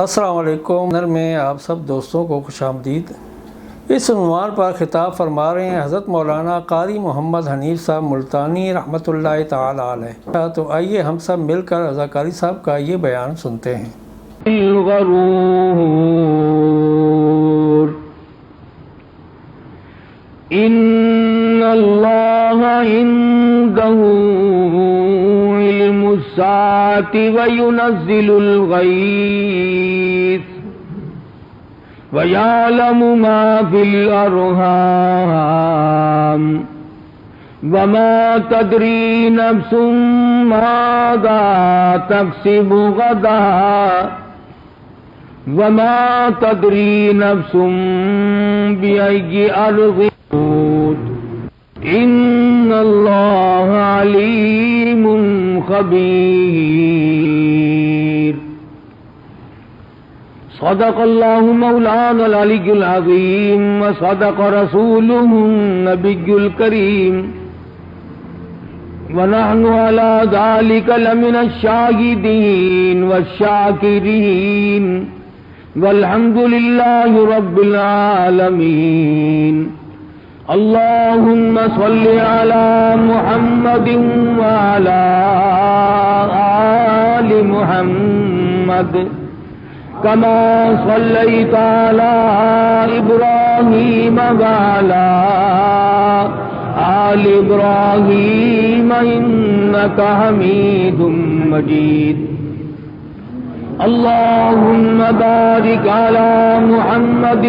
السلام علیکم میں آپ سب دوستوں کو خوش آمدید۔ اس عنوان پر خطاب فرما رہے ہیں حضرت مولانا قاری محمد حنیف صاحب ملتانی رحمۃ اللہ تعالی علیہ۔ تو آئیے ہم سب مل کر رضا قاری صاحب کا یہ بیان سنتے ہیں۔ ان اللہ عنده علم الساعة وينزل الغيث ويعلم ما في الأرحام وما تدري نفس ماذا تكسب غدا وما تدري نفس بأي أرض ان اللہ علیم خبیر۔ صدق اللہ مولانا العلی العظیم وصدق رسولہ النبی الکریم ونحن على ذلك لمن الشاہدین والشاکرین والحمد للہ رب العالمین۔ اللهم صل على محمد وعلى آل محمد كما صليت على إبراهيم وعلى آل إبراهيم إنك حميد مجيد۔ اللهم بارك على محمد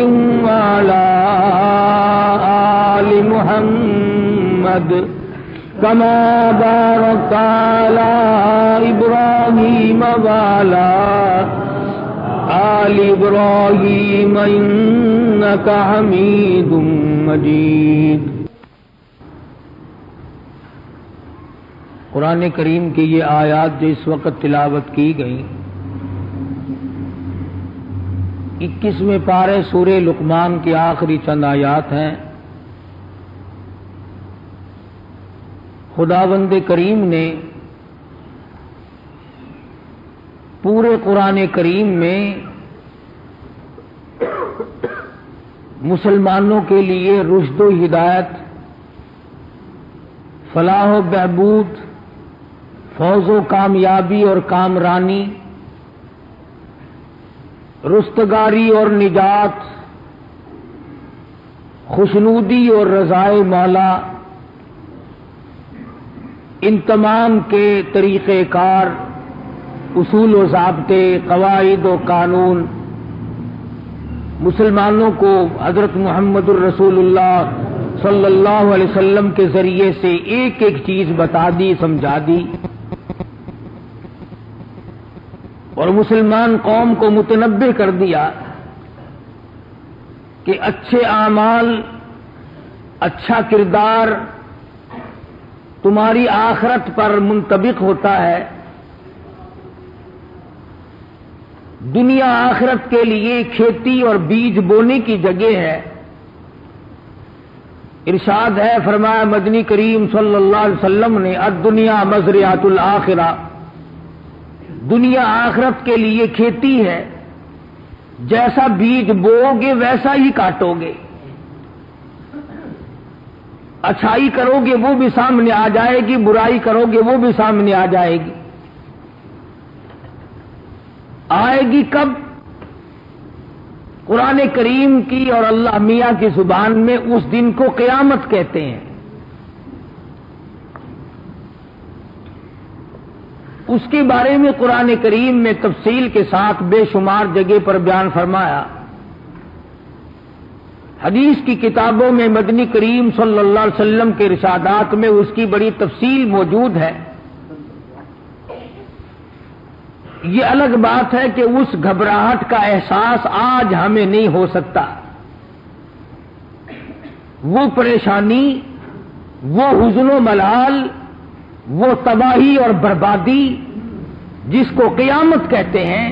وعلى آل محمد كما باركت على إبراهيم وعلى آل إبراهيم إنك حميد مجيد۔ قرآن کریم کی یہ آیات جو اس وقت تلاوت کی گئی 21ویں پارے سورہ لقمان کی آخری چند آیات ہیں۔ خداوند کریم نے پورے قرآن کریم میں مسلمانوں کے لیے رشد و ہدایت، فلاح و بہبود، فوز و کامیابی اور کامرانی، رستگاری اور نجات، خوشنودی اور رضائے مولا، ان تمام کے طریقہ کار، اصول و ضابطے، قواعد و قانون مسلمانوں کو حضرت محمد الرسول اللہ صلی اللہ علیہ وسلم کے ذریعے سے ایک ایک چیز بتا دی، سمجھا دی، اور مسلمان قوم کو متنبہ کر دیا کہ اچھے اعمال، اچھا کردار تمہاری آخرت پر منطبق ہوتا ہے۔ دنیا آخرت کے لیے کھیتی اور بیج بونے کی جگہ ہے۔ ارشاد ہے، فرمایا مدنی کریم صلی اللہ علیہ وسلم نے، الدنیا مزرعۃ الآخرہ، دنیا آخرت کے لیے کھیتی ہے، جیسا بیج بو گے ویسا ہی کاٹو گے، اچھائی کرو گے وہ بھی سامنے آ جائے گی، برائی کرو گے وہ بھی سامنے آ جائے گی۔ آئے گی کب؟ قرآن کریم کی اور اللہ میاں کی زبان میں اس دن کو قیامت کہتے ہیں۔ اس کے بارے میں قرآن کریم میں تفصیل کے ساتھ بے شمار جگہ پر بیان فرمایا۔ حدیث کی کتابوں میں مدنی کریم صلی اللہ علیہ وسلم کے ارشادات میں اس کی بڑی تفصیل موجود ہے۔ یہ الگ بات ہے کہ اس گھبراہٹ کا احساس آج ہمیں نہیں ہو سکتا۔ وہ پریشانی، وہ حزن و ملال، وہ تباہی اور بربادی جس کو قیامت کہتے ہیں،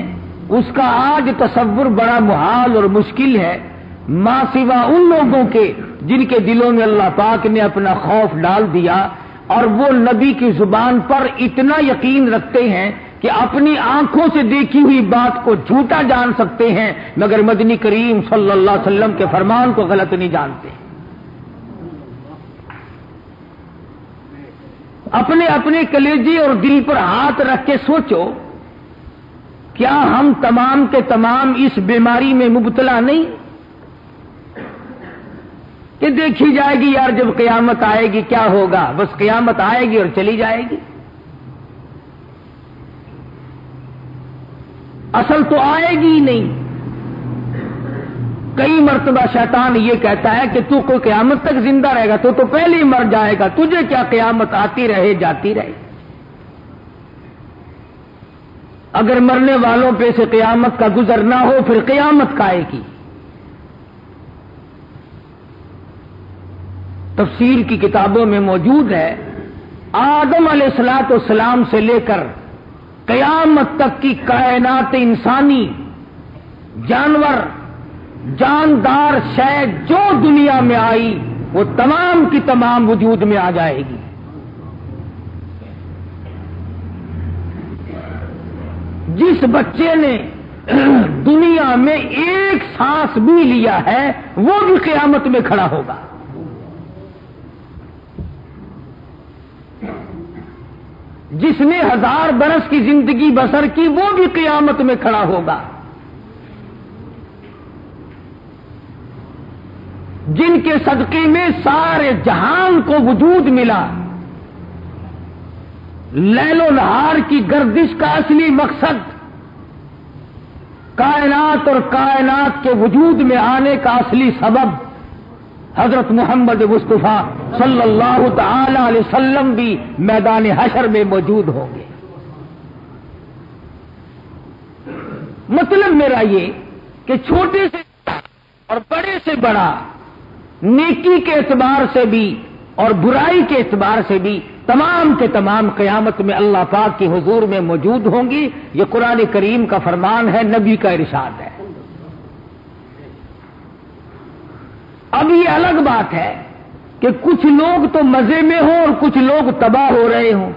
اس کا آج تصور بڑا محال اور مشکل ہے، ما سوا ان لوگوں کے جن کے دلوں میں اللہ پاک نے اپنا خوف ڈال دیا اور وہ نبی کی زبان پر اتنا یقین رکھتے ہیں کہ اپنی آنکھوں سے دیکھی ہوئی بات کو جھوٹا جان سکتے ہیں مگر مدنی کریم صلی اللہ علیہ وسلم کے فرمان کو غلط نہیں جانتے. اپنے اپنے کلیجے اور دل پر ہاتھ رکھ کے سوچو، کیا ہم تمام کے تمام اس بیماری میں مبتلا نہیں کہ دیکھی جائے گی یار جب قیامت آئے گی کیا ہوگا، بس قیامت آئے گی اور چلی جائے گی. اصل تو آئے گی ہی نہیں. کئی مرتبہ شیطان یہ کہتا ہے کہ تو کوئی قیامت تک زندہ رہے گا، تو پہلے ہی مر جائے گا، تجھے کیا قیامت آتی رہے جاتی رہے. اگر مرنے والوں پہ سے قیامت کا گزر نہ ہو پھر قیامت کا آئے گی. تفسیر کی کتابوں میں موجود ہے، آدم علیہ السلام سے لے کر قیامت تک کی کائنات انسانی، جانور، جاندار شے جو دنیا میں آئی وہ تمام کی تمام وجود میں آ جائے گی. جس بچے نے دنیا میں ایک سانس بھی لیا ہے وہ بھی قیامت میں کھڑا ہوگا. جس نے 1000 برس کی زندگی بسر کی وہ بھی قیامت میں کھڑا ہوگا. جن کے صدقے میں سارے جہان کو وجود ملا، لیل و نہار کی گردش کا اصلی مقصد کائنات اور کائنات کے وجود میں آنے کا اصلی سبب حضرت محمد مصطفیٰ صلی اللہ تعالی علیہ وسلم بھی میدان حشر میں موجود ہوں گے. مطلب میرا یہ کہ چھوٹے سے اور بڑے سے بڑا، نیکی کے اعتبار سے بھی اور برائی کے اعتبار سے بھی تمام کے تمام قیامت میں اللہ پاک کے حضور میں موجود ہوں گی. یہ قرآن کریم کا فرمان ہے، نبی کا ارشاد ہے. اب یہ الگ بات ہے کہ کچھ لوگ تو مزے میں ہوں اور کچھ لوگ تباہ ہو رہے ہوں.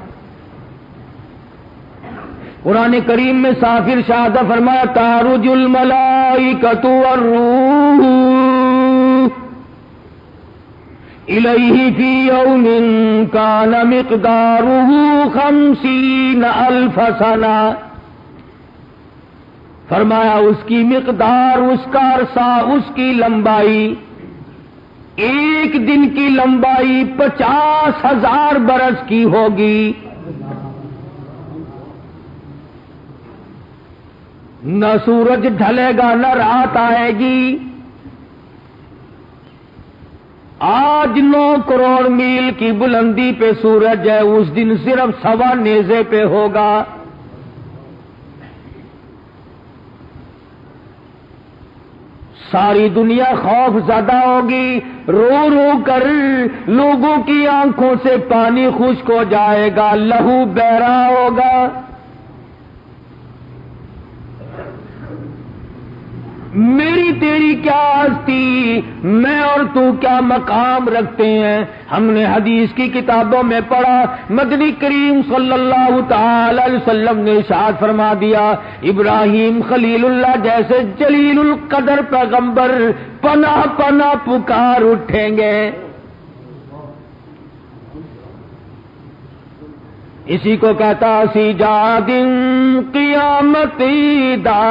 قرآن کریم میں صاف ارشاد فرمایا تعرج الملائکۃ والروح الیہ فی یوم کان مقدارہ 50,000 سنہ. فرمایا اس کی مقدار، اس کا عرصہ، اس کی لمبائی، ایک دن کی لمبائی 50,000 برس کی ہوگی. نہ سورج ڈھلے گا نہ رات آئے گی. آج 9 کروڑ میل کی بلندی پہ سورج ہے، اس دن صرف 1.25 نیزے پہ ہوگا. ساری دنیا خوف زدہ ہوگی، رو رو کر لوگوں کی آنکھوں سے پانی خشک ہو جائے گا، لہو بہرا ہوگا. میری تیری کیا ہستی، میں اور تو کیا مقام رکھتے ہیں. ہم نے حدیث کی کتابوں میں پڑھا، مدنی کریم صلی اللہ تعالی علیہ وسلم نے ارشاد فرما دیا ابراہیم خلیل اللہ جیسے جلیل القدر پیغمبر پناہ پناہ پکار اٹھیں گے. اسی کو کہتا سی جا دن قیامتی دا،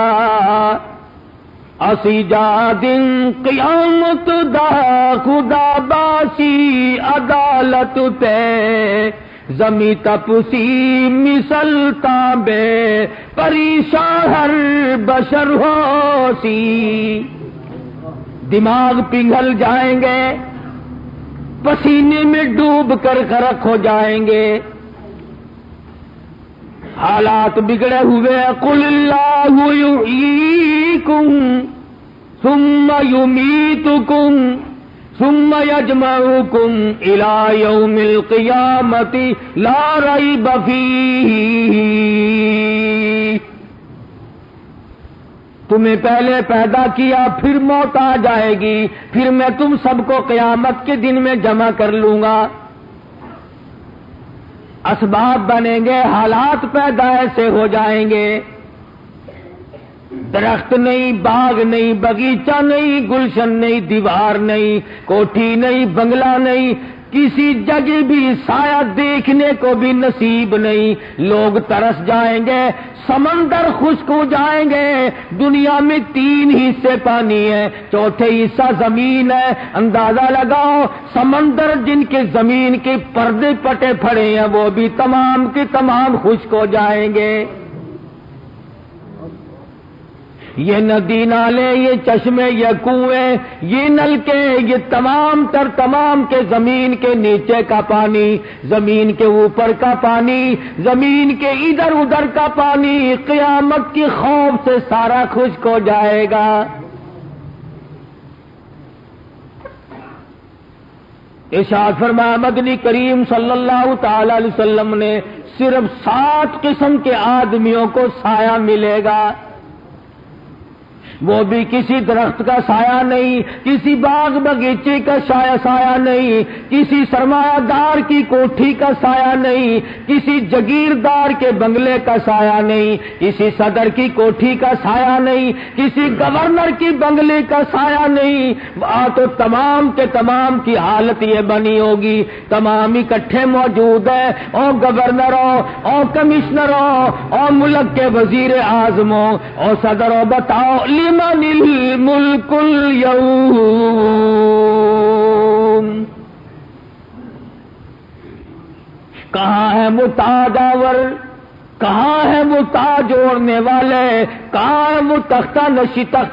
اسی جا دن قیامت دا خدا باسی عدالت تے، زمیں تپسی مثلتا بے پریشان ہر بشر ہو سی. دماغ پگھل جائیں گے، پسینے میں ڈوب کر غرق ہو جائیں گے. حالات بگڑے ہوئے. قل اللہ یحییکم ثم یمیتکم ثم یجمعکم الی یوم القیامت لا ریب فیہ. تمہیں پہلے پیدا کیا، پھر موت آ جائے گی، پھر میں تم سب کو قیامت کے دن میں جمع کر لوں گا. اسباب بنیں گے، حالات پیدا ایسے ہو جائیں گے، درخت نہیں، باغ نہیں، باغیچہ نہیں، گلشن نہیں، دیوار نہیں، کوٹھی نہیں، بنگلہ نہیں، کسی جگہ بھی سایہ دیکھنے کو بھی نصیب نہیں، لوگ ترس جائیں گے، سمندر خشک ہو جائیں گے، دنیا میں 3 حصے پانی ہے، چوتھے حصہ زمین ہے، اندازہ لگاؤ سمندر جن کے زمین کے پردے پٹے پھڑے ہیں وہ بھی تمام کے تمام خشک ہو جائیں گے۔ یہ ندی نالے، یہ چشمے، یہ کنویں، یہ نلکے، یہ تمام تر تمام کے زمین کے نیچے کا پانی، زمین کے اوپر کا پانی، زمین کے ادھر ادھر کا پانی قیامت کی خوف سے سارا خشک ہو جائے گا۔ ارشاد فرمایا مدنی کریم صلی اللہ تعالی علیہ وسلم نے صرف 7 قسم کے آدمیوں کو سایہ ملے گا، وہ بھی کسی درخت کا سایہ نہیں، کسی باغ باغیچے کا سایہ نہیں، کسی سرمایہ دار کی کوٹھی کا سایہ نہیں، کسی جگیردار کے بنگلے کا سایہ نہیں، کسی صدر کی کوٹھی کا سایہ نہیں، کسی گورنر کی بنگلے کا سایہ نہیں، وہاں تو تمام کے تمام کی حالت یہ بنی ہوگی، تمام اکٹھے موجود ہیں، اور گورنروں اور کمشنروں اور ملک کے وزیر اعظموں اور صدروں، بتاؤ لمن الملک اليوم، کہاں ہے وہ تاج آور، کہاں ہے وہ تاج اوڑھنے والے، کہاں ہے وہ تخت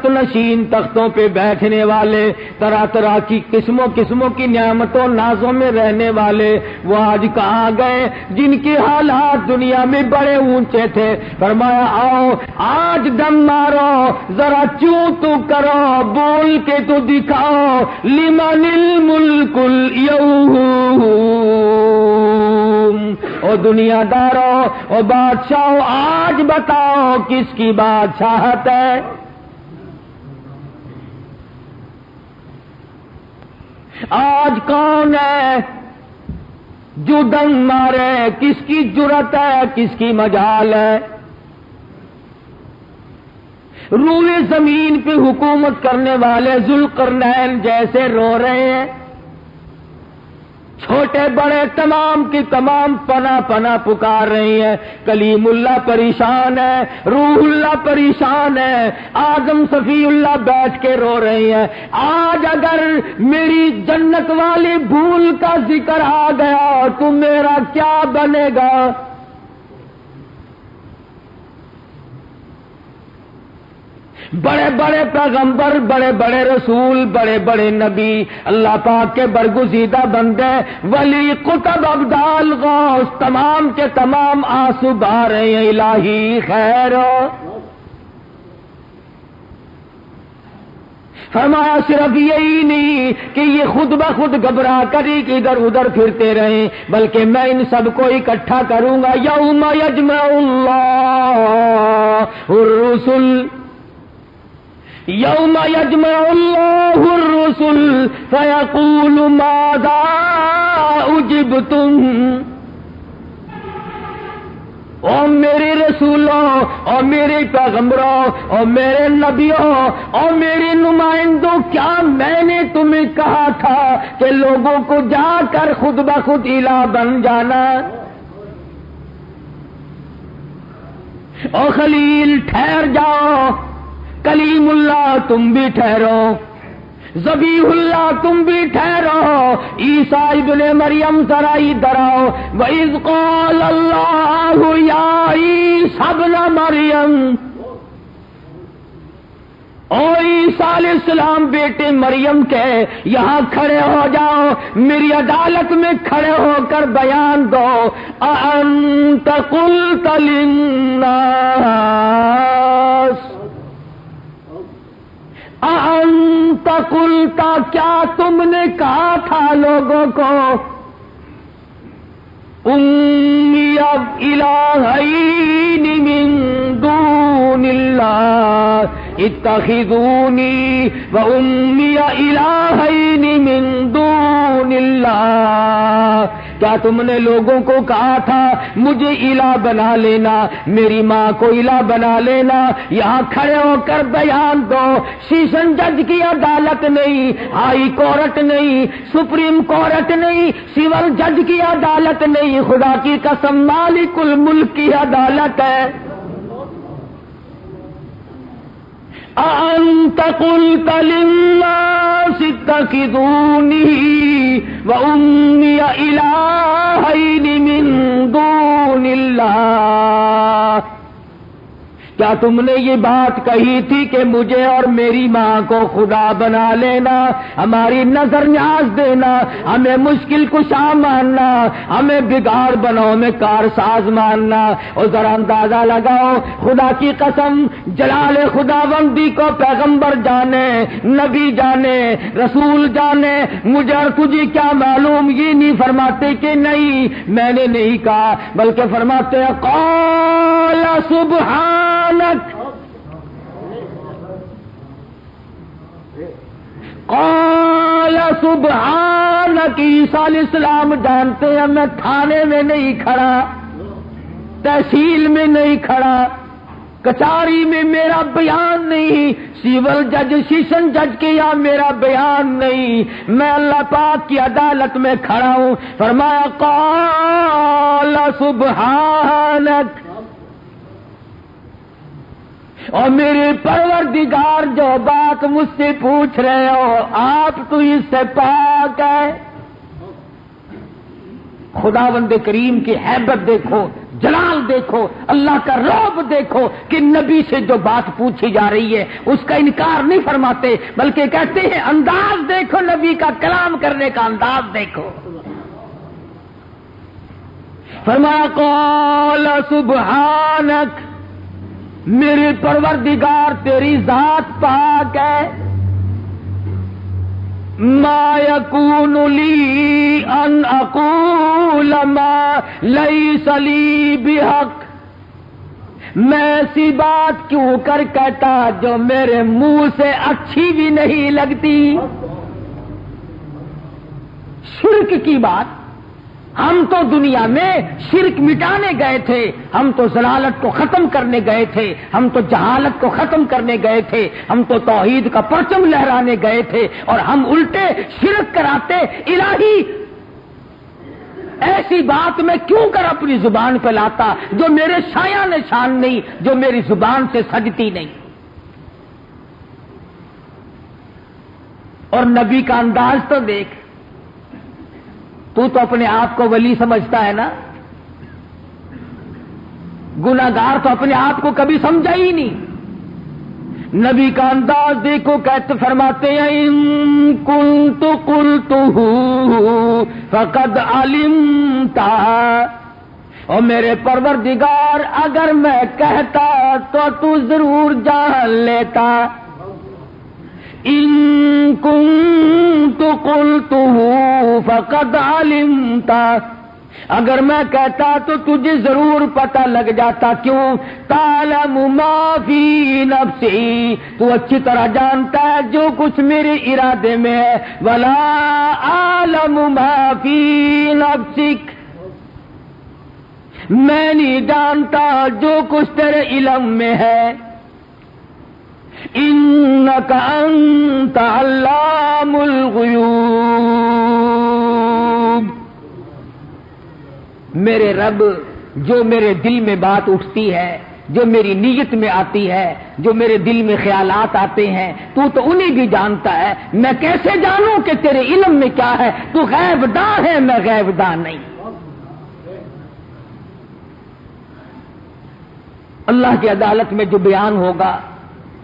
نشین تختوں پہ بیٹھنے والے، طرح طرح کی قسموں کی نعمتوں نازوں میں رہنے والے، وہ آج کہاں گئے جن کے حالات دنیا میں بڑے اونچے تھے؟ فرمایا آؤ آج دم مارو، ذرا چوں تو کرو، بول کے تو دکھاؤ، لمن الملک اليوم، او دنیا دارو او بادشاہو آج بتاؤ کس کی بادشاہت ہے؟ آج کون ہے جو دم مارے؟ کس کی جرأت ہے؟ کس کی مجال ہے؟ روئے زمین پہ حکومت کرنے والے ذوالقرنین جیسے رو رہے ہیں، چھوٹے بڑے تمام کی تمام پناہ پناہ پکار رہی ہیں، کلیم اللہ پریشان ہے، روح اللہ پریشان ہے، آدم صفی اللہ بیٹھ کے رو رہی ہیں، آج اگر میری جنت والی بھول کا ذکر آ گیا تو میرا کیا بنے گا؟ بڑے بڑے پیغمبر، بڑے بڑے رسول، بڑے بڑے نبی، اللہ پاک کے برگزیدہ بندے، ولی، قطب، ابدال، غوث، تمام کے تمام آنسو بہا رہے ہیں، الہی خیر ہو۔ فرمایا صرف یہی نہیں کہ یہ خود بخود گھبرا کر کہ ادھر ادھر پھرتے رہیں، بلکہ میں ان سب کو اکٹھا کروں گا، یوم یجمع اللہ الرسل، یوم یجمع اللہ الرسل فیقول ماذا اجبتم، اور میرے رسولوں اور میرے پیغمبروں اور میرے نبیوں اور میرے نمائندوں، کیا میں نے تمہیں کہا تھا کہ لوگوں کو جا کر خود بخود الہ بن جانا؟ اور خلیل ٹھہر جاؤ، کلیم اللہ تم بھی ٹھہرو، ذبیح اللہ تم بھی ٹھہرو، عیسیٰ ابن مریم ذرا ادھر آؤ، وَإِذْ قَالَ اللَّهُ يَا عِيسَى ابْنَ مریم، او عیسیٰ علیہ السلام بیٹے مریم کے، یہاں کھڑے ہو جاؤ، میری عدالت میں کھڑے ہو کر بیان دو، أَأَنْتَ قُلْتَ لِلنَّاسِ، أَأَنْتَ قُلْتَ، کیا تم نے کہا تھا لوگوں کو، أُمِّيَ إِلَٰهَيْنِ مِن دُونِ اللَّهِ، اتخذونی و امی الہین من دون اللہ، کیا تم نے لوگوں کو کہا تھا مجھے الہ بنا لینا، میری ماں کو الہ بنا لینا؟ یہاں کھڑے ہو کر بیان دو، سیشن جج کی عدالت نہیں، ہائی کورٹ نہیں، سپریم کورٹ نہیں، سول جج کی عدالت نہیں، خدا کی قسم مالک الملک کی عدالت ہے۔ أأنت قلت للناس اتخذوني وأمي إلهين من دون الله، کیا تم نے یہ بات کہی تھی کہ مجھے اور میری ماں کو خدا بنا لینا، ہماری نظر نیاز دینا، ہمیں مشکل کشا ماننا، ہمیں بگاڑ بناؤ میں کارساز ماننا؟ اور ذرا اندازہ لگاؤ، خدا کی قسم جلال خداوندی کو پیغمبر جانے، نبی جانے، رسول جانے، مجھے اور تجھے کیا معلوم؟ یہ نہیں فرماتے کہ نہیں میں نے نہیں کہا، بلکہ فرماتے ہیں قال سبحان قال سبحانک، عیسیٰ علیہ السلام جانتے ہیں میں تھانے میں نہیں کھڑا، تحصیل میں نہیں کھڑا، کچہری میں میرا بیان نہیں، سیول جج سیشن جج کے یہاں میرا بیان نہیں، میں اللہ پاک کی عدالت میں کھڑا ہوں۔ فرمایا قال سبحانک، اور میرے پروردگار جو بات مجھ سے پوچھ رہے ہو آپ تو اس سے پاک ہے۔ خداوند کریم کی ہیبت دیکھو، جلال دیکھو، اللہ کا رعب دیکھو کہ نبی سے جو بات پوچھی جا رہی ہے اس کا انکار نہیں فرماتے، بلکہ کہتے ہیں انداز دیکھو، نبی کا کلام کرنے کا انداز دیکھو۔ فرمایا قال سبحانک، میرے پروردگار تیری ذات پاک ہے، ما یکون لی ان اقول ما لیس لی بحق، میں ایسی بات کیوں کر کہتا جو میرے منہ سے اچھی بھی نہیں لگتی۔ شرک کی بات، ہم تو دنیا میں شرک مٹانے گئے تھے، ہم تو ضلالت کو ختم کرنے گئے تھے، ہم تو جہالت کو ختم کرنے گئے تھے، ہم تو توحید کا پرچم لہرانے گئے تھے، اور ہم الٹے شرک کراتے۔ الہی ایسی بات میں کیوں کر اپنی زبان پہ لاتا جو میرے شایان نشان نہیں، جو میری زبان سے سجتی نہیں۔ اور نبی کا انداز تو دیکھ، تو اپنے آپ کو ولی سمجھتا ہے نا، گناہگار تو اپنے آپ کو کبھی سمجھا ہی نہیں۔ نبی کا انداز دیکھو، کہتے فرماتے ہیں ان کنت قلتہ فقد علمت، اور میرے پروردگار اگر میں کہتا تو ضرور جان لیتا۔ ان کنت قلتہ فقد علمت، اگر میں کہتا تو تجھے ضرور پتہ لگ جاتا۔ کیوں؟ تعلم ما فی نفسی، تو اچھی طرح جانتا ہے جو کچھ میرے ارادے میں ہے، ولا اعلم ما فی نفسک، میں نہیں جانتا جو کچھ تیرے علم میں ہے۔ انک انت علام الغیوب، میرے رب جو میرے دل میں بات اٹھتی ہے، جو میری نیت میں آتی ہے، جو میرے دل میں خیالات آتے ہیں، تو انہیں بھی جانتا ہے۔ میں کیسے جانوں کہ تیرے علم میں کیا ہے؟ تو غیب داں ہے، میں غیب داں نہیں۔ اللہ کی عدالت میں جو بیان ہوگا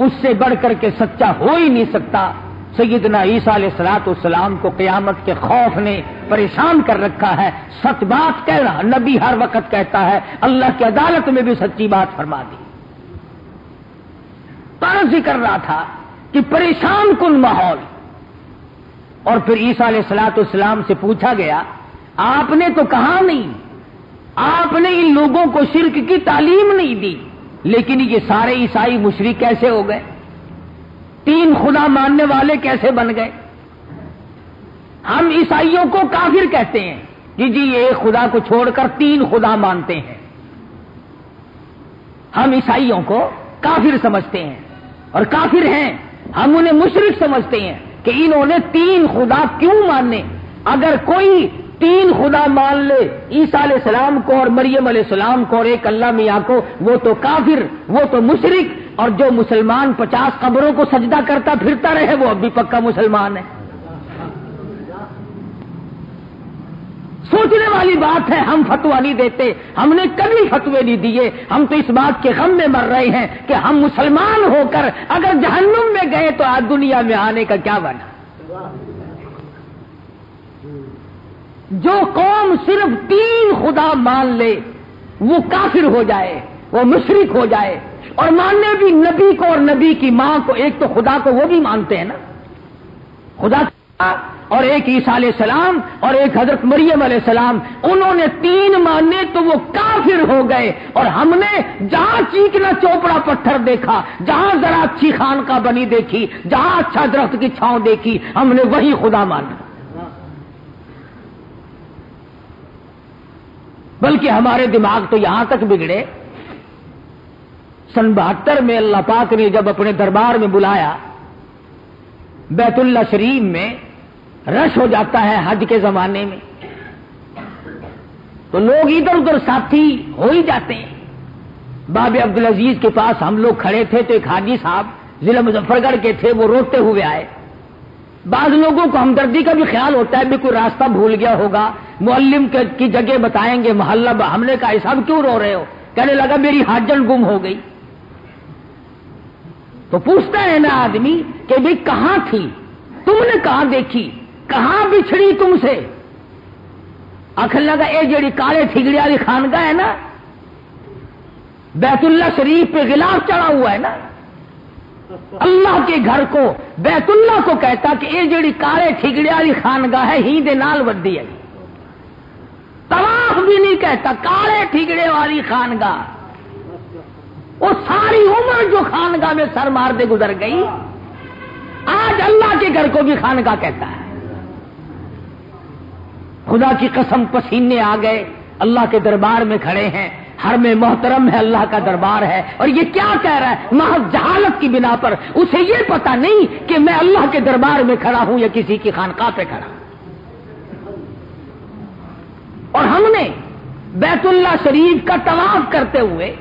اس سے بڑھ کر کے سچا ہو ہی نہیں سکتا۔ سیدنا عیسیٰ علیہ السلام کو قیامت کے خوف نے پریشان کر رکھا ہے۔ سچ بات کہہ رہا، نبی ہر وقت کہتا ہے، اللہ کی عدالت میں بھی سچی بات فرما دی۔ طرز ہی کر رہا تھا کہ پریشان کن ماحول۔ اور پھر عیسیٰ علیہ السلام سے پوچھا گیا، آپ نے تو کہا نہیں، آپ نے ان لوگوں کو شرک کی تعلیم نہیں دی، لیکن یہ سارے عیسائی مشرک کیسے ہو گئے؟ تین خدا ماننے والے کیسے بن گئے؟ ہم عیسائیوں کو کافر کہتے ہیں کہ جی یہ ایک خدا کو چھوڑ کر تین خدا مانتے ہیں. ہم عیسائیوں کو کافر سمجھتے ہیں اور کافر ہیں. ہم انہیں مشرک سمجھتے ہیں کہ انہوں نے تین خدا کیوں ماننے. اگر کوئی تین خدا مان لے، عیسیٰ علیہ السلام کو اور مریم علیہ السلام کو اور ایک اللہ میاں کو، وہ تو کافر، وہ تو مشرک. اور جو مسلمان 50 قبروں کو سجدہ کرتا پھرتا رہے وہ اب بھی پکا مسلمان ہے. سوچنے والی بات ہے. ہم فتویٰ نہیں دیتے، ہم نے کبھی فتوے نہیں دیے. ہم تو اس بات کے غم میں مر رہے ہیں کہ ہم مسلمان ہو کر اگر جہنم میں گئے تو آج دنیا میں آنے کا کیا بنا. جو قوم صرف تین خدا مان لے وہ کافر ہو جائے، وہ مشرک ہو جائے. اور ماننے بھی نبی کو اور نبی کی ماں کو. ایک تو خدا کو وہ بھی مانتے ہیں نا، خدا اور ایک عیسیٰ علیہ السلام اور ایک حضرت مریم علیہ السلام. انہوں نے تین مانے تو وہ کافر ہو گئے. اور ہم نے جہاں چیکنا چوپڑا پتھر دیکھا، جہاں ذرا اچھی خانقاہ بنی دیکھی، جہاں اچھا درخت کی چھاؤں دیکھی، ہم نے وہی خدا مانا. بلکہ ہمارے دماغ تو یہاں تک بگڑے. سن 72 میں اللہ پاک نے جب اپنے دربار میں بلایا، بیت اللہ شریف میں رش ہو جاتا ہے حج کے زمانے میں، تو لوگ ادھر ادھر ساتھی ہو ہی جاتے ہیں. باب عبدالعزیز کے پاس ہم لوگ کھڑے تھے تو ایک حاجی صاحب ضلع مظفر گڑھ کے تھے، وہ روتے ہوئے آئے. بعض لوگوں کو ہمدردی کا بھی خیال ہوتا ہے بھی کوئی راستہ بھول گیا ہوگا، معلم کی جگہ بتائیں گے، محلہ. ہم نے کہا صاحب کیوں رو رہے ہو؟ کہنے لگا میری حاجن گم ہو گئی. تو پوچھتا ہے نا آدمی کہ بھئی کہاں تھی، تم نے کہاں دیکھی، کہاں بچھڑی تم سے؟ آخر لگا اے جڑی کالے ٹھگڑی والی خانگاہ ہے نا، بیت اللہ شریف پہ غلاف چڑھا ہوا ہے نا، اللہ کے گھر کو بیت اللہ کو کہتا کہ اے جڑی کالے ٹھگڑی والی خانگاہ ہے ہی دے نال ودی ہے. طواف بھی نہیں کہتا، کالے ٹھگڑے والی خانگاہ. وہ ساری عمر جو خانگاہ میں سر مار دے گزر گئی، آج اللہ کے گھر کو بھی خانگاہ کہتا ہے. خدا کی قسم پسینے آ گئے. اللہ کے دربار میں کھڑے ہیں، حرم محترم ہے، اللہ کا دربار ہے. اور یہ کیا کہہ رہا ہے؟ محض جہالت کی بنا پر. اسے یہ پتا نہیں کہ میں اللہ کے دربار میں کھڑا ہوں یا کسی کی خانقاہ پہ کھڑا. اور ہم نے بیت اللہ شریف کا طواف کرتے ہوئے،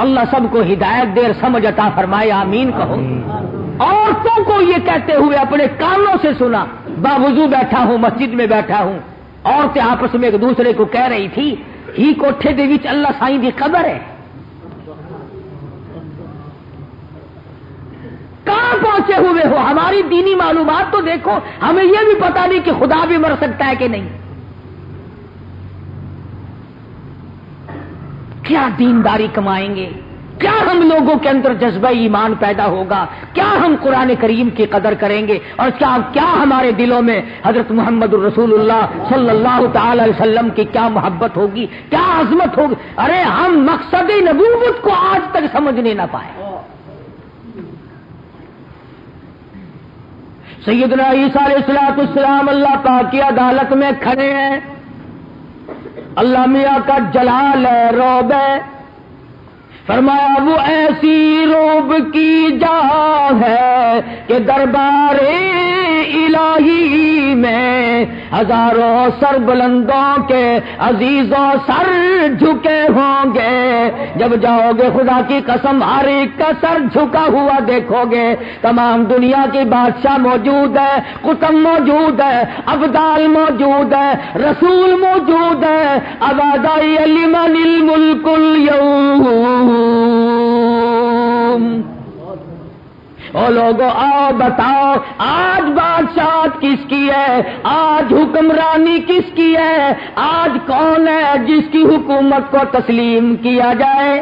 اللہ سب کو ہدایت دے اور سمجھ عطا فرمائے، آمین کہو. عورتوں کو یہ کہتے ہوئے اپنے کانوں سے سنا. باوضو بیٹھا ہوں، مسجد میں بیٹھا ہوں، عورتیں آپس میں ایک دوسرے کو کہہ رہی تھی ہی کوٹھے دے وچ اللہ سائیں دی قبر ہے. کہاں پہنچے ہوئے ہو؟ ہماری دینی معلومات تو دیکھو. ہمیں یہ بھی پتا نہیں کہ خدا بھی مر سکتا ہے کہ نہیں. کیا دینداری کمائیں گے؟ کیا ہم لوگوں کے اندر جذبہ ایمان پیدا ہوگا؟ کیا ہم قرآن کریم کی قدر کریں گے؟ اور کیا ہمارے دلوں میں حضرت محمد الرسول اللہ صلی اللہ تعالی علیہ وسلم کی کیا محبت ہوگی، کیا عظمت ہوگی؟ ارے ہم مقصد نبوت کو آج تک سمجھنے نہ پائے. سیدنا عیسیٰ علیہ السلام اللہ پاک کی عدالت میں کھڑے ہیں. اللہ میاں کا جلال ہے، روب ہے. فرمایا وہ ایسی روب کی جا ہے کہ دربار الہی میں ہزاروں سر بلندوں کے عزیزوں سر جھکے ہوں گے. جب جاؤ گے خدا کی قسم ہر ایک کا سر جھکا ہوا دیکھو گے. تمام دنیا کی بادشاہ موجود ہے، قطب موجود ہے، ابدال موجود ہے، رسول موجود ہے. ابادائی لمن الملک اليوم. او لوگو آؤ بتاؤ آج بادشاہت کس کی ہے؟ آج حکمرانی کس کی ہے؟ آج کون ہے جس کی حکومت کو تسلیم کیا جائے؟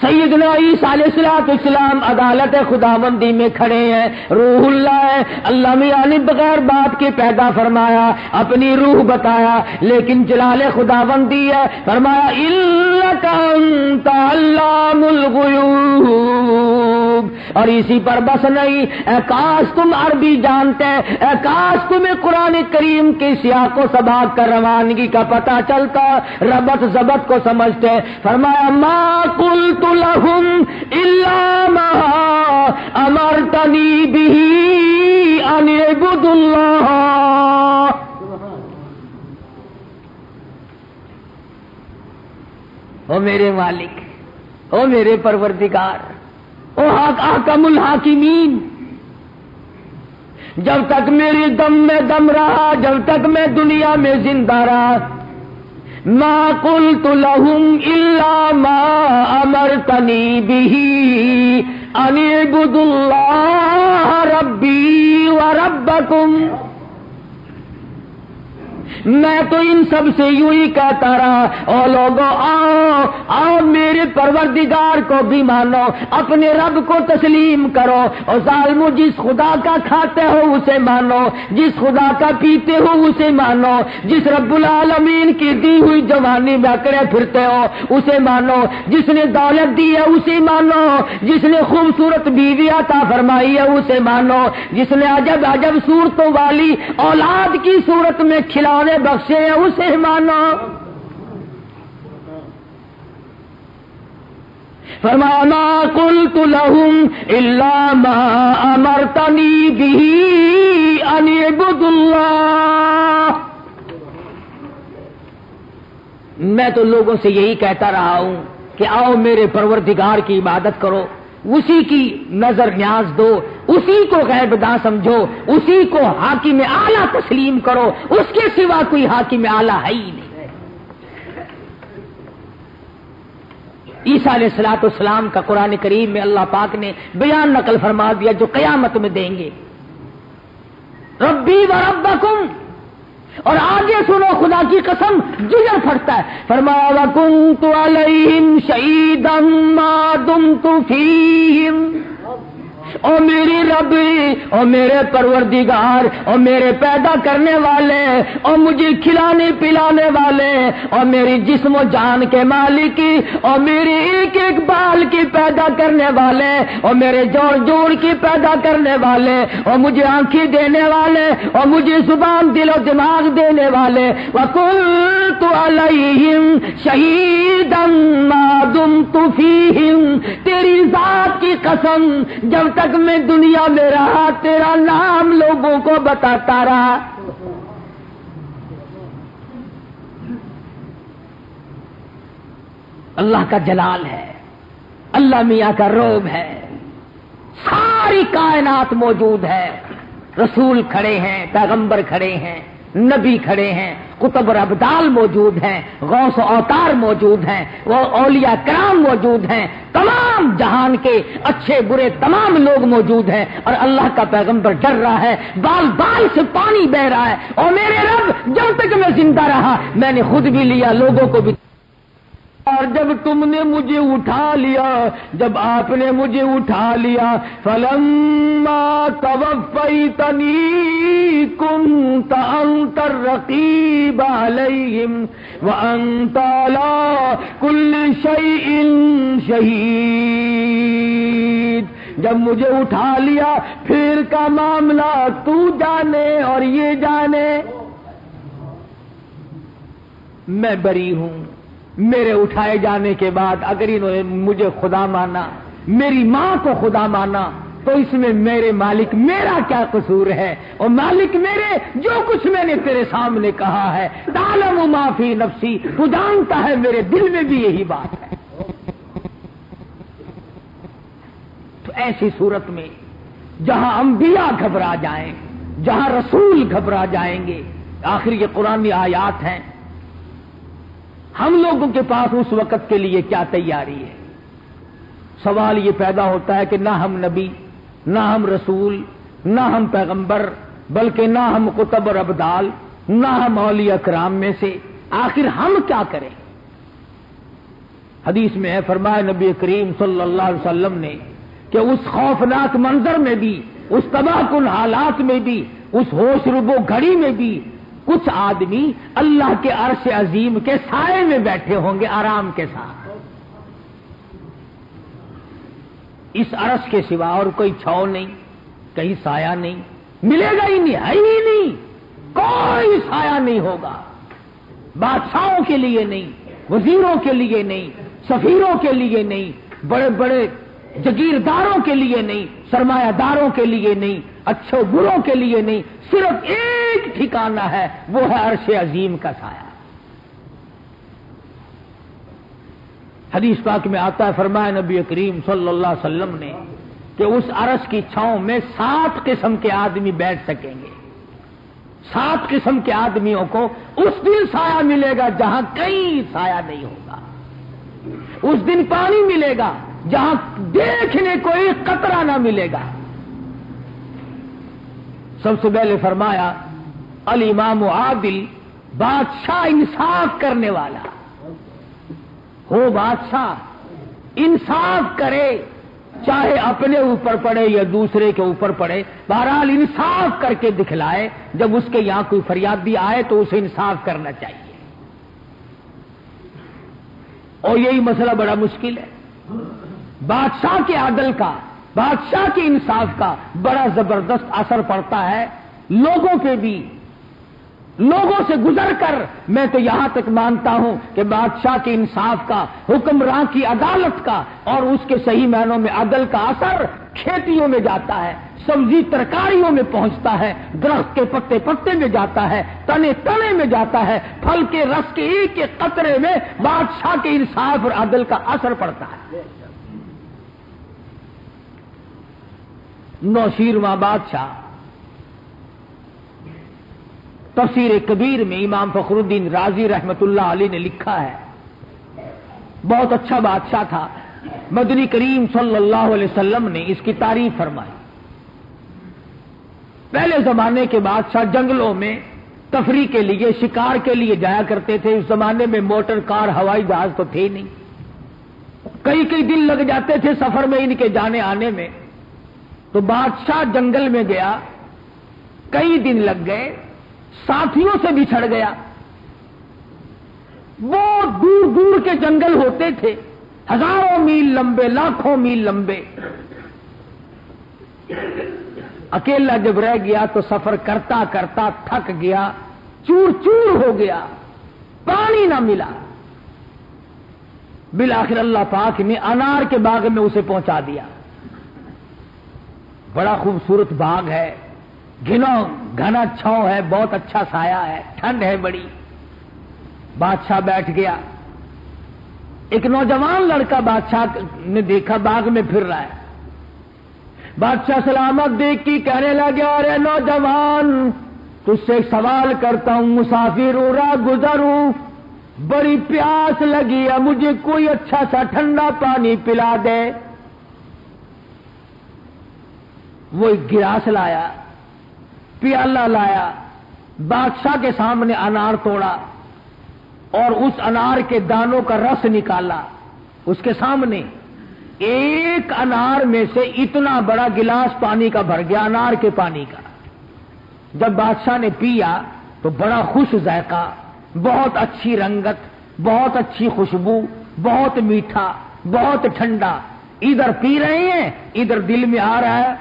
سیدنا عیسیٰ علیہ السلام عدالت خداوندی میں کھڑے ہیں، روح اللہ ہے، اللہ میاں نے بغیر بات کے پیدا فرمایا، اپنی روح بتایا، لیکن جلال خداوندی ہے، فرمایا اِنَّكَ أَنْتَ عَلَّامُ الْغُیُوبِ، اور اسی پر بس نہیں، اے کاش تم عربی جانتے، اے کاش تمہیں قرآن کریم کے سیاق و سباق کا روانگی کا پتہ چلتا، ربط ضبط کو سمجھتے، فرمایا ما قلت لهم الا ما امرتنی به ان اعبدوا اللہ۔ او میرے مالک، او میرے پروردگار، او حاکم الحاکمین، جب تک میری دم میں دم رہا، جب تک میں دنیا میں زندہ رہا، ما قلت لهم الا ما امرتنی به ان اعبدوا اللہ ربی وربکم، میں تو ان سب سے یوں ہی کہتا رہا، او لوگوں آؤ آؤ میرے پروردگار کو بھی مانو، اپنے رب کو تسلیم کرو، اور ظالمو جس خدا کا کھاتے ہو اسے مانو، جس خدا کا پیتے ہو اسے مانو، جس رب العالمین کی دی ہوئی جوانی میں اکڑے پھرتے ہو اسے مانو، جس نے دولت دی ہے اسے مانو، جس نے خوبصورت بیوی عطا فرمائی ہے اسے مانو، جس نے عجب عجب صورتوں والی اولاد کی صورت میں کھلانے بخشے ہیں اسے مانو۔ فرمایا ما قلت لهم الا ما امرتنی به ان اعبدوا اللہ، میں تو لوگوں سے یہی کہتا رہا ہوں کہ آؤ میرے پروردگار کی عبادت کرو، اسی کی نظر نیاز دو، اسی کو غیب داں سمجھو، اسی کو حاکم اعلیٰ تسلیم کرو، اس کے سوا کوئی حاکم اعلیٰ ہے ہی نہیں۔ عیسیٰ علیہ السلام کا قرآن کریم میں اللہ پاک نے بیان نقل فرما دیا جو قیامت میں دیں گے، ربی و ربکم، اور آگے سنو خدا کی قسم جگر پھٹتا ہے، فرمایا وَكُنْتُ عَلَيْهِمْ شَهِيدًا مَا دُمْتُ فِيهِمْ، او میری رب، او میرے پروردگار، او میرے پیدا کرنے والے، او مجھے کھلانے پلانے والے، اور میری جسم و جان کے مالک، اور میرے ایک ایک بال کی پیدا کرنے والے، اور میرے جوڑ جوڑ کی پیدا کرنے والے، اور مجھے آنکھیں دینے والے، اور مجھے زبان دل و دماغ دینے والے، وَكُنْتُ عَلَيْهِمْ شَهِيدًا مَا دُمْتُ فِيهِمْ، تیری ذات کی قسم جب تک میں دنیا میں رہا تیرا نام لوگوں کو بتاتا رہا۔ اللہ کا جلال ہے، اللہ میاں کا روب ہے، ساری کائنات موجود ہے، رسول کھڑے ہیں، پیغمبر کھڑے ہیں، نبی کھڑے ہیں، قطب اور ابدال موجود ہیں، غوث و اوتار موجود ہیں، وہ اولیاء کرام موجود ہیں، تمام جہان کے اچھے برے تمام لوگ موجود ہیں، اور اللہ کا پیغمبر ڈر رہا ہے، بال بال سے پانی بہ رہا ہے، اور میرے رب جب تک میں زندہ رہا میں نے خود بھی لیا، لوگوں کو بھی، اور جب تم نے مجھے اٹھا لیا، جب آپ نے مجھے اٹھا لیا، فلما توفیتنی کنت انت الرقیب علیہم وانت علی کل شیء شہید، جب مجھے اٹھا لیا پھر کا معاملہ تو جانے اور یہ جانے، میں بری ہوں۔ میرے اٹھائے جانے کے بعد اگر انہوں نے مجھے خدا مانا، میری ماں کو خدا مانا، تو اس میں میرے مالک میرا کیا قصور ہے؟ اور مالک میرے جو کچھ میں نے تیرے سامنے کہا ہے، تعلم ما فی نفسی، تو جانتا ہے میرے دل میں بھی یہی بات ہے۔ تو ایسی صورت میں جہاں انبیاء گھبرا جائیں، جہاں رسول گھبرا جائیں گے، آخر یہ قرآنی آیات ہیں، ہم لوگوں کے پاس اس وقت کے لیے کیا تیاری ہے؟ سوال یہ پیدا ہوتا ہے کہ نہ ہم نبی، نہ ہم رسول، نہ ہم پیغمبر، بلکہ نہ ہم قطب اور ابدال، نہ ہم اولیاء کرام میں سے، آخر ہم کیا کریں؟ حدیث میں ہے، فرمایا نبی کریم صلی اللہ علیہ وسلم نے کہ اس خوفناک منظر میں بھی، اس تباہ کن حالات میں بھی، اس ہوش ربو گھڑی میں بھی کچھ آدمی اللہ کے عرش عظیم کے سائے میں بیٹھے ہوں گے آرام کے ساتھ۔ اس عرش کے سوا اور کوئی چھاؤں نہیں، کہیں سایہ نہیں، ملے گا ہی نہیں، ہے ہی نہیں، کوئی سایہ نہیں ہوگا، بادشاہوں کے لیے نہیں، وزیروں کے لیے نہیں، سفیروں کے لیے نہیں، بڑے بڑے جگیرداروں کے لیے نہیں، سرمایہ داروں کے لیے نہیں، اچھے بروں کے لیے نہیں، صرف ایک ٹھکانہ ہے، وہ ہے عرش عظیم کا سایہ۔ حدیث پاک میں آتا ہے، فرمایا نبی کریم صلی اللہ علیہ وسلم نے کہ اس عرش کی چھاؤں میں 7 قسم کے آدمی بیٹھ سکیں گے۔ 7 قسم کے آدمیوں کو اس دن سایہ ملے گا جہاں کہیں سایہ نہیں ہوگا۔ اس دن پانی ملے گا جہاں دیکھنے کو ایک قطرہ نہ ملے گا۔ سب سے پہلے فرمایا الامام عادل، بادشاہ انصاف کرنے والا ہو، بادشاہ انصاف کرے، چاہے اپنے اوپر پڑے یا دوسرے کے اوپر پڑے، بہرحال انصاف کر کے دکھلائے۔ جب اس کے یہاں کوئی فریادی آئے تو اسے انصاف کرنا چاہیے، اور یہی مسئلہ بڑا مشکل ہے۔ بادشاہ کے عدل کا، بادشاہ کے انصاف کا بڑا زبردست اثر پڑتا ہے لوگوں پہ بھی۔ لوگوں سے گزر کر میں تو یہاں تک مانتا ہوں کہ بادشاہ کے انصاف کا، حکمراں کی عدالت کا اور اس کے صحیح معنوں میں عدل کا اثر کھیتیوں میں جاتا ہے، سبزی ترکاریوں میں پہنچتا ہے، درخت کے پتے پتے میں جاتا ہے، تنے تنے میں جاتا ہے، پھل کے رس کے ایک ایک قطرے میں بادشاہ کے انصاف اور عدل کا اثر پڑتا ہے۔ نوشیرواں بادشاہ، تفسیر کبیر میں امام فخر الدین رازی رحمت اللہ علیہ نے لکھا ہے، بہت اچھا بادشاہ تھا۔ مدنی کریم صلی اللہ علیہ وسلم نے اس کی تعریف فرمائی۔ پہلے زمانے کے بادشاہ جنگلوں میں تفریح کے لیے، شکار کے لیے جایا کرتے تھے۔ اس زمانے میں موٹر کار، ہوائی جہاز تو تھے نہیں، کئی کئی دن لگ جاتے تھے سفر میں ان کے جانے آنے میں۔ تو بادشاہ جنگل میں گیا، کئی دن لگ گئے، ساتھیوں سے بچھڑ گیا۔ وہ دور دور کے جنگل ہوتے تھے، ہزاروں میل لمبے، لاکھوں میل لمبے۔ اکیلا جب رہ گیا تو سفر کرتا کرتا تھک گیا، چور چور ہو گیا، پانی نہ ملا۔ بالآخر اللہ پاک نے انار کے باغ میں اسے پہنچا دیا۔ بڑا خوبصورت باغ ہے، گھنا چھاؤں ہے، بہت اچھا سایہ ہے، ٹھنڈ ہے بڑی۔ بادشاہ بیٹھ گیا۔ ایک نوجوان لڑکا بادشاہ نے دیکھا باغ میں پھر رہا ہے۔ بادشاہ سلامت دیکھ کی کہنے لگا، ارے نوجوان، تجھ سے ایک سوال کرتا ہوں، مسافر ہوں، راہ گزر ہوں، بڑی پیاس لگی ہے، مجھے کوئی اچھا سا ٹھنڈا پانی پلا دے۔ وہ ایک گلاس لایا، پیالہ لایا، بادشاہ کے سامنے انار توڑا اور اس انار کے دانوں کا رس نکالا۔ اس کے سامنے ایک انار میں سے اتنا بڑا گلاس پانی کا بھر گیا، انار کے پانی کا۔ جب بادشاہ نے پیا تو بڑا خوش ذائقہ، بہت اچھی رنگت، بہت اچھی خوشبو، بہت میٹھا، بہت ٹھنڈا۔ ادھر پی رہے ہیں، ادھر دل میں آ رہا ہے،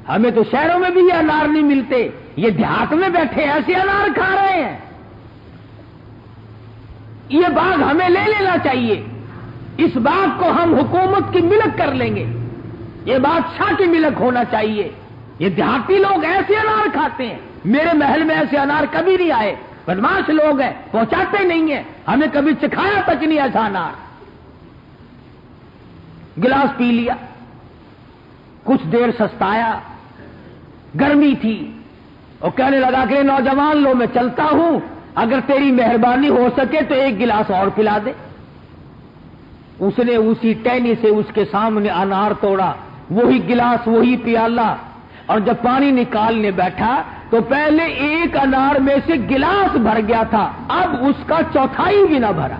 ہمیں تو شہروں میں بھی یہ انار نہیں ملتے، یہ دیہات میں بیٹھے ایسے انار کھا رہے ہیں، یہ باغ ہمیں لے لینا چاہیے، اس باغ کو ہم حکومت کی ملک کر لیں گے، یہ بادشاہ کی ملک ہونا چاہیے۔ یہ دیہاتی لوگ ایسے انار کھاتے ہیں، میرے محل میں ایسے انار کبھی نہیں آئے، بدماش لوگ ہیں، پہنچاتے نہیں ہیں، ہمیں کبھی چکھایا تک نہیں ایسا انار۔ گلاس پی لیا، کچھ دیر سستایا، گرمی تھی، اور کہنے لگا کہ نوجوان لو میں چلتا ہوں، اگر تیری مہربانی ہو سکے تو ایک گلاس اور پلا دے۔ اس نے اسی ٹہنی سے اس کے سامنے انار توڑا، وہی گلاس، وہی پیالہ، اور جب پانی نکالنے بیٹھا تو پہلے ایک انار میں سے گلاس بھر گیا تھا، اب اس کا چوتھائی بھی نہ بھرا۔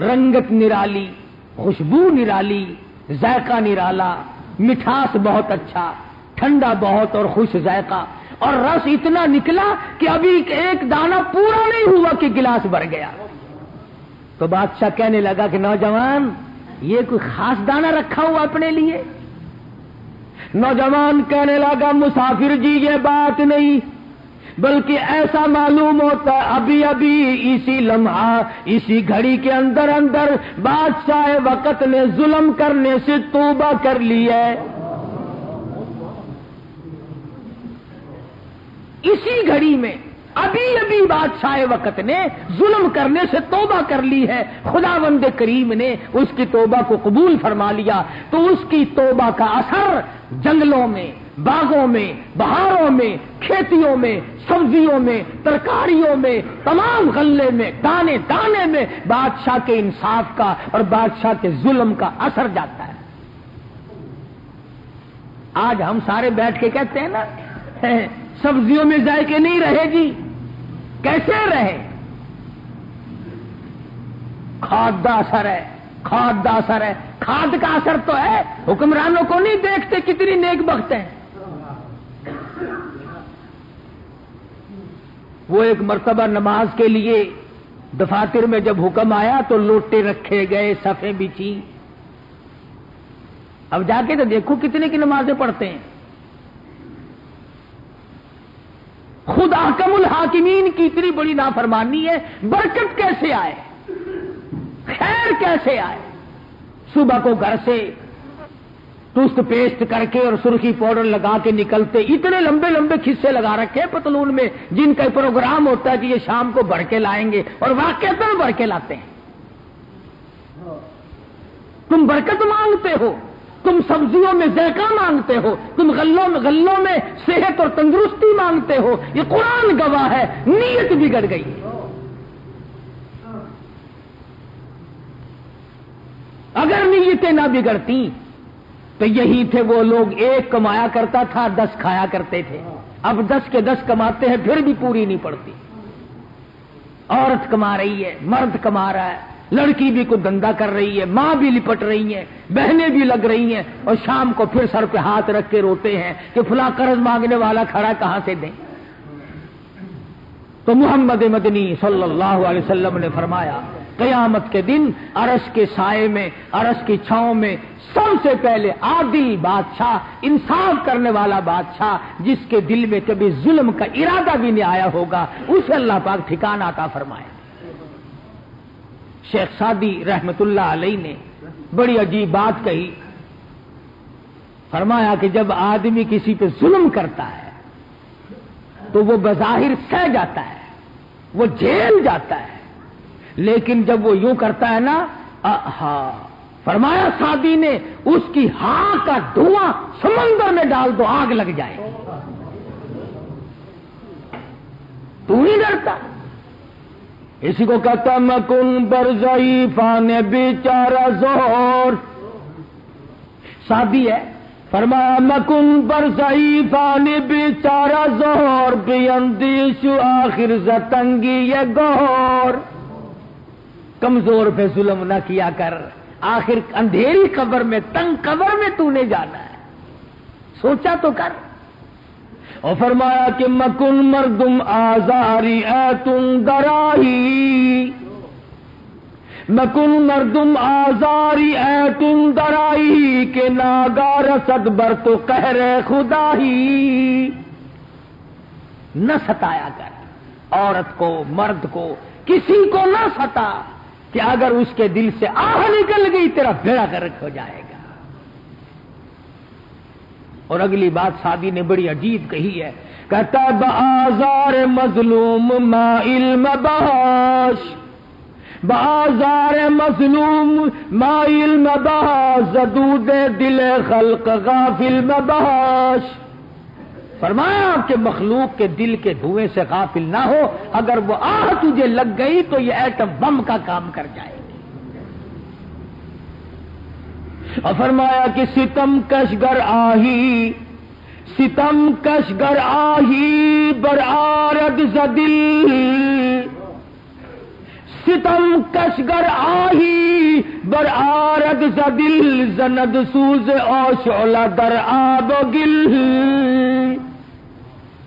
رنگت نرالی، خوشبو نرالی، ذائقہ نرالا، مٹھاس بہت اچھا، ٹھنڈا بہت اور خوش ذائقہ، اور رس اتنا نکلا کہ ابھی ایک دانہ پورا نہیں ہوا کہ گلاس بھر گیا۔ تو بادشاہ کہنے لگا کہ نوجوان، یہ کوئی خاص دانہ رکھا ہوا اپنے لیے؟ نوجوان کہنے لگا مسافر جی یہ بات نہیں، بلکہ ایسا معلوم ہوتا ہے ابھی ابھی اسی لمحہ اسی گھڑی کے اندر اندر بادشاہ وقت نے ظلم کرنے سے توبہ کر لی ہے۔ اسی گھڑی میں ابھی ابھی بادشاہ وقت نے ظلم کرنے سے توبہ کر لی ہے، خداوند کریم نے اس کی توبہ کو قبول فرما لیا، تو اس کی توبہ کا اثر جنگلوں میں، باغوں میں، بہاروں میں، کھیتیوں میں، سبزیوں میں، ترکاریوں میں، تمام غلے میں، دانے دانے میں بادشاہ کے انصاف کا اور بادشاہ کے ظلم کا اثر جاتا ہے۔ آج ہم سارے بیٹھ کے کہتے ہیں نا سبزیوں میں ذائقے نہیں رہے جی، کیسے رہے؟ کھاد کا اثر ہے، کھاد کا اثر ہے، کھاد کا اثر تو ہے، حکمرانوں کو نہیں دیکھتے کتنی نیک بخت ہیں۔ وہ ایک مرتبہ نماز کے لیے دفاتر میں جب حکم آیا تو لوٹے رکھے گئے، صفیں بچھی۔ اب جا کے تو دیکھو کتنے کی نمازیں پڑھتے ہیں۔ خود احکم الحاکمین کی اتنی بڑی نافرمانی ہے، برکت کیسے آئے، خیر کیسے آئے؟ صبح کو گھر سے ٹوسٹ پیسٹ کر کے اور سرخی پاؤڈر لگا کے نکلتے، اتنے لمبے لمبے کھسے لگا رکھے پتلون میں، جن کا پروگرام ہوتا ہے کہ یہ شام کو بھر کے لائیں گے، اور واقعتاً بھر کے لاتے ہیں۔ تم برکت مانگتے ہو، تم سبزیوں میں ذائقہ مانگتے ہو، تم غلوں میں صحت اور تندرستی مانگتے ہو، یہ قرآن گواہ ہے، نیت بگڑ گئی۔ اگر نیتیں نہ بگڑتی تو یہی تھے وہ لوگ، ایک کمایا کرتا تھا 10 کھایا کرتے تھے، اب 10 کے 10 کماتے ہیں پھر بھی پوری نہیں پڑتی۔ عورت کما رہی ہے، مرد کما رہا ہے، لڑکی بھی کوئی دھندا کر رہی ہے، ماں بھی لپٹ رہی ہیں، بہنیں بھی لگ رہی ہیں، اور شام کو پھر سر پہ ہاتھ رکھ کے روتے ہیں کہ فلاں قرض مانگنے والا کھڑا کہاں سے دیں۔ تو محمد مدنی صلی اللہ علیہ وسلم نے فرمایا قیامت کے دن عرش کے سائے میں، عرش کی چھاؤں میں سب سے پہلے عادل بادشاہ، انصاف کرنے والا بادشاہ، جس کے دل میں کبھی ظلم کا ارادہ بھی نہیں آیا ہوگا، اسے اللہ پاک ٹھکانہ عطا فرمائے۔ شیخ سعدی رحمت اللہ علیہ نے بڑی عجیب بات کہی، فرمایا کہ جب آدمی کسی پہ ظلم کرتا ہے تو وہ بظاہر سہ جاتا ہے، وہ جھیل جاتا ہے، لیکن جب وہ یوں کرتا ہے نا، فرمایا سعدی نے اس کی ہاں کا دھواں سمندر میں ڈال دو، آگ لگ جائے، تو نہیں ڈرتا۔ اسی کو کہتا مکن بر ضعیفان بیچارہ زہر، سعدی ہے، فرمایا مکن بر ضعیفان بیچارہ زہر بیندیش آخر زتنگی یہ گور، کمزور پہ ظلم نہ کیا کر، آخر اندھیری قبر میں، تنگ قبر میں تو نے جانا ہے، سوچا تو کر۔ اور فرمایا کہ مکن مردم آزاری اے تم درائی، مکن مردم آزاری اے تم درائی کہ ناگار صد بر تو قہر خدا ہی، نہ ستایا کر عورت کو، مرد کو، کسی کو نہ ستا کہ اگر اس کے دل سے آہ نکل گئی تیرا بیڑا غرق ہو جائے گا۔ اور اگلی بات سعدی نے بڑی عجیب کہی ہے، کہتا ہے بآزار مظلوم مائل مباش، بآزار مظلوم مائل مباش زدود دل خلق غافل مباش، فرمایا کہ مخلوق کے دل کے دھوئیں سے غافل نہ ہو، اگر وہ آہ تجھے لگ گئی تو یہ ایٹم بم کا کام کر جائے گی۔ اور فرمایا کہ ستم کشگر آہی، ستم کشگر آہی بر آرد زدل، ستم کشگر آہی بر آرد ز دل زند سوز او شعلہ در آب و گل.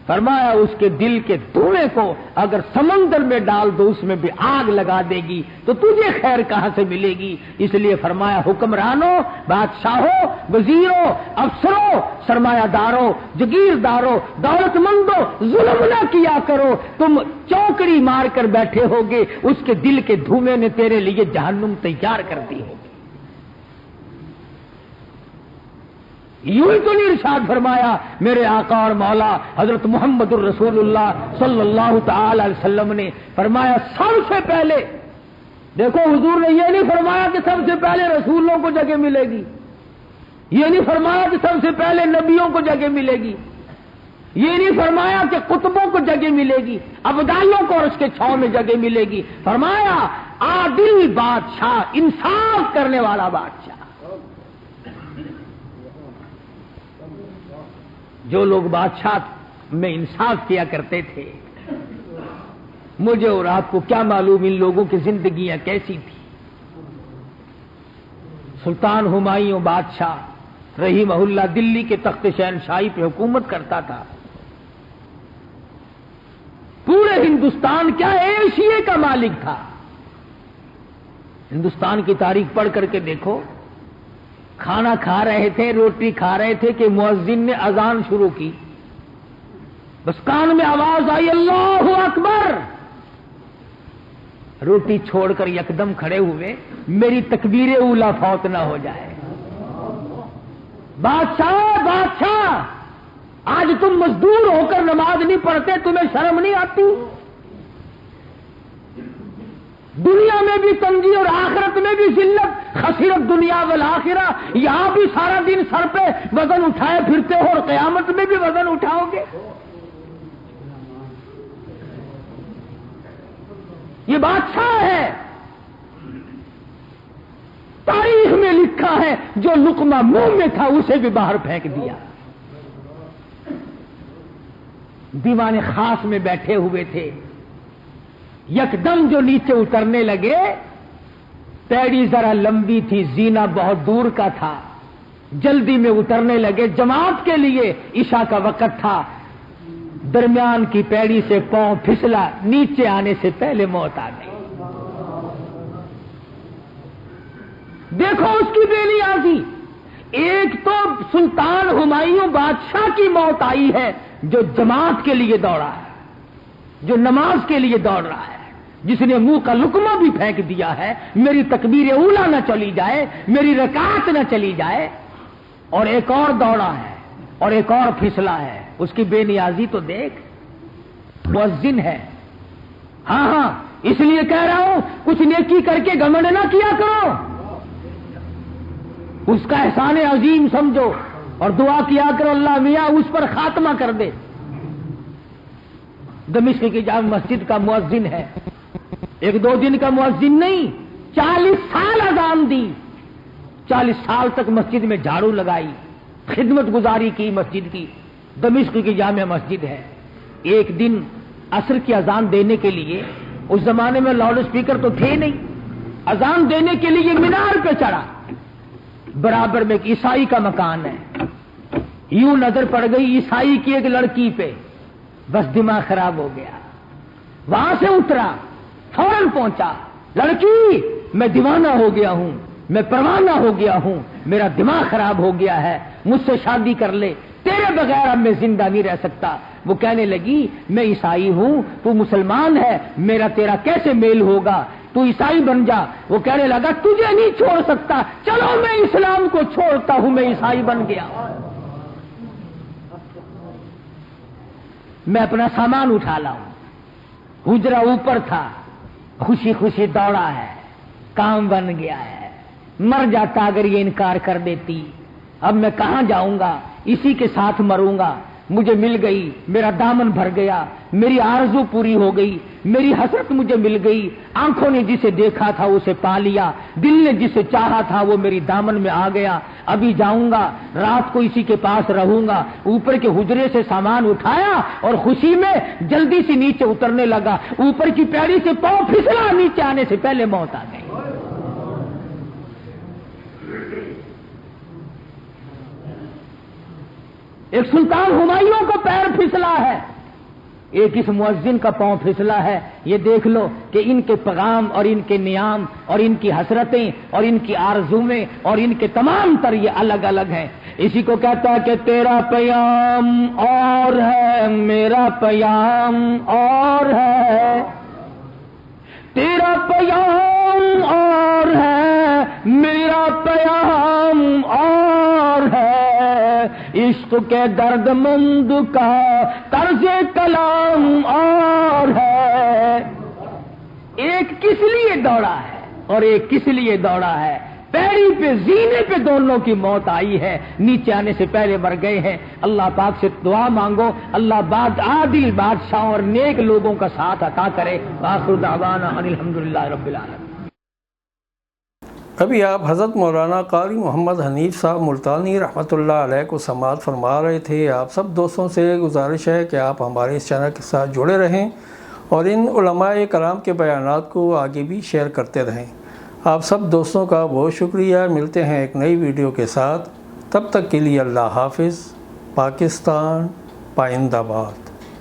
فرمایا اس کے دل کے دھوئیں کو اگر سمندر میں ڈال دو اس میں بھی آگ لگا دے گی تو تجھے خیر کہاں سے ملے گی. اس لیے فرمایا حکمرانوں، بادشاہوں، وزیروں، افسروں، سرمایہ داروں، جگیرداروں، دولت مندوں، ظلم نہ کیا کرو. تم چوکڑی مار کر بیٹھے ہوگے، اس کے دل کے دھوئیں نے تیرے لیے جہنم تیار کر دی ہوگی. یوں ہی تو نہیں ارشاد فرمایا میرے آقا اور مولا حضرت محمد الرسول اللہ صلی اللہ تعالی علیہ وسلم نے فرمایا سب سے پہلے، دیکھو حضور نے یہ نہیں فرمایا کہ سب سے پہلے رسولوں کو جگہ ملے گی، یہ نہیں فرمایا کہ سب سے پہلے نبیوں کو جگہ ملے گی، یہ نہیں فرمایا کہ قطبوں کو جگہ ملے گی، ابدالیوں کو اور اس کے چھاؤں میں جگہ ملے گی. فرمایا عادل بادشاہ، انصاف کرنے والا بادشاہ. جو لوگ بادشاہ میں انصاف کیا کرتے تھے، مجھے اور آپ کو کیا معلوم ان لوگوں کی زندگیاں کیسی تھی. سلطان ہمایوں بادشاہ رحمہ اللہ دلی کے تخت شہنشاہی پہ حکومت کرتا تھا. پورے ہندوستان کیا ایشیا کا مالک تھا. ہندوستان کی تاریخ پڑھ کر کے دیکھو، کھانا کھا رہے تھے، روٹی کھا رہے تھے کہ مؤذن نے اذان شروع کی، بس کان میں آواز آئی اللہ اکبر، روٹی چھوڑ کر یکدم کھڑے ہوئے، میری تکبیر اولا فوت نہ ہو جائے. بادشاہ بادشاہ آج تم مزدور ہو کر نماز نہیں پڑھتے، تمہیں شرم نہیں آتی؟ دنیا میں بھی تنگی اور آخرت میں بھی ذلت، خسرت دنیا والآخرہ. یہاں بھی سارا دن سر پہ وزن اٹھائے پھرتے ہو اور قیامت میں بھی وزن اٹھاؤ گے. یہ بادشاہ ہے، تاریخ میں لکھا ہے جو لقمہ منہ میں تھا اسے بھی باہر پھینک دیا. دیوان خاص میں بیٹھے ہوئے تھے، یکدم جو نیچے اترنے لگے، پیڑی ذرا لمبی تھی، زینہ بہت دور کا تھا، جلدی میں اترنے لگے. جماعت کے لیے عشاء کا وقت تھا، درمیان کی پیڑی سے پاؤں پھسلا، نیچے آنے سے پہلے موت آ گئی. دیکھو اس کی بے نیازی. ایک تو سلطان ہمایوں بادشاہ کی موت آئی ہے جو جماعت کے لیے دوڑا ہے، جو نماز کے لیے دوڑ رہا ہے، جس نے منہ کا لقمہ بھی پھینک دیا ہے، میری تکبیر اولا نہ چلی جائے، میری رکعت نہ چلی جائے. اور ایک اور دوڑا ہے اور ایک اور پھسلا ہے. اس کی بے نیازی تو دیکھ. مؤذن ہے، ہاں اس لیے کہہ رہا ہوں کچھ نیکی کر کے گھمنڈ نہ کیا کرو، اس کا احسان عظیم سمجھو اور دعا کیا کرو اللہ میاں اس پر خاتمہ کر دے. دمشق کی جامع مسجد کا مؤذن ہے، ایک دو دن کا مؤذن نہیں، 40 سال اذان دی، 40 سال تک مسجد میں جھاڑو لگائی، خدمت گزاری کی مسجد کی. دمشق کی جامع مسجد ہے. ایک دن عصر کی اذان دینے کے لیے، اس زمانے میں لاؤڈ اسپیکر تو تھے نہیں، اذان دینے کے لیے مینار پہ چڑھا. برابر میں ایک عیسائی کا مکان ہے، یوں نظر پڑ گئی عیسائی کی ایک لڑکی پہ، بس دماغ خراب ہو گیا. وہاں سے اترا، فوراً پہنچا، لڑکی میں دیوانہ ہو گیا ہوں، میں پروانہ ہو گیا ہوں، میرا دماغ خراب ہو گیا ہے، مجھ سے شادی کر لے، تیرے بغیر اب میں زندہ نہیں رہ سکتا. وہ کہنے لگی میں عیسائی ہوں، تو مسلمان ہے، میرا تیرا کیسے میل ہوگا، تو عیسائی بن جا. وہ کہنے لگا تجھے نہیں چھوڑ سکتا، چلو میں اسلام کو چھوڑتا ہوں. میں عیسائی بن گیا. میں اپنا سامان اٹھا لاؤں. حجرہ اوپر تھا، خوشی خوشی دوڑا ہے، کام بن گیا ہے. مر جاتا اگر یہ انکار کر دیتی. اب میں کہاں جاؤں گا، اسی کے ساتھ مروں گا. مجھے مل گئی، میرا دامن بھر گیا، میری آرزو پوری ہو گئی، میری حسرت مجھے مل گئی، آنکھوں نے جسے دیکھا تھا اسے پا لیا، دل نے جسے چاہا تھا وہ میری دامن میں آ گیا، ابھی جاؤں گا، رات کو اسی کے پاس رہوں گا۔ اوپر کے حجرے سے سامان اٹھایا اور خوشی میں جلدی سے نیچے اترنے لگا، اوپر کی پیڑی سے پاؤں پھسلا، نیچے آنے سے پہلے موت آ گئی۔ ایک سلطان ہمایوں کا پیر پھسلا ہے، ایک اس مؤذن کا پاؤں پھسلا ہے۔ یہ دیکھ لو کہ ان کے پیغام اور ان کے نیام اور ان کی حسرتیں اور ان کی آرزویں اور ان کے تمام تر یہ الگ الگ ہیں۔ اسی کو کہتا ہے کہ تیرا پیام اور ہے، میرا پیام اور ہے، تیرا پیام اور ہے، میرا پیام اور ہے، عشق کے درد مند کا طرز کلام اور ہے۔ ایک کس لیے دوڑا ہے اور ایک کس لیے دوڑا ہے، پیڑی پہ زینے پہ دونوں کی موت آئی ہے، نیچے آنے سے پہلے مر گئے ہیں۔ اللہ پاک سے دعا مانگو، اللہ عادل بادشاہوں اور نیک لوگوں کا ساتھ عطا کرے۔ آخر دعوانا ان الحمدللہ رب العالمین۔ ابھی آپ حضرت مولانا قاری محمد حنیف صاحب ملتانی رحمۃ اللہ علیہ کو سماعت فرما رہے تھے۔ آپ سب دوستوں سے گزارش ہے کہ آپ ہمارے اس چینل کے ساتھ جڑے رہیں اور ان علماء کرام کے بیانات کو آگے بھی شیئر کرتے رہیں۔ آپ سب دوستوں کا بہت شکریہ۔ ملتے ہیں ایک نئی ویڈیو کے ساتھ، تب تک کے لیے اللہ حافظ۔ پاکستان پائندہ باد۔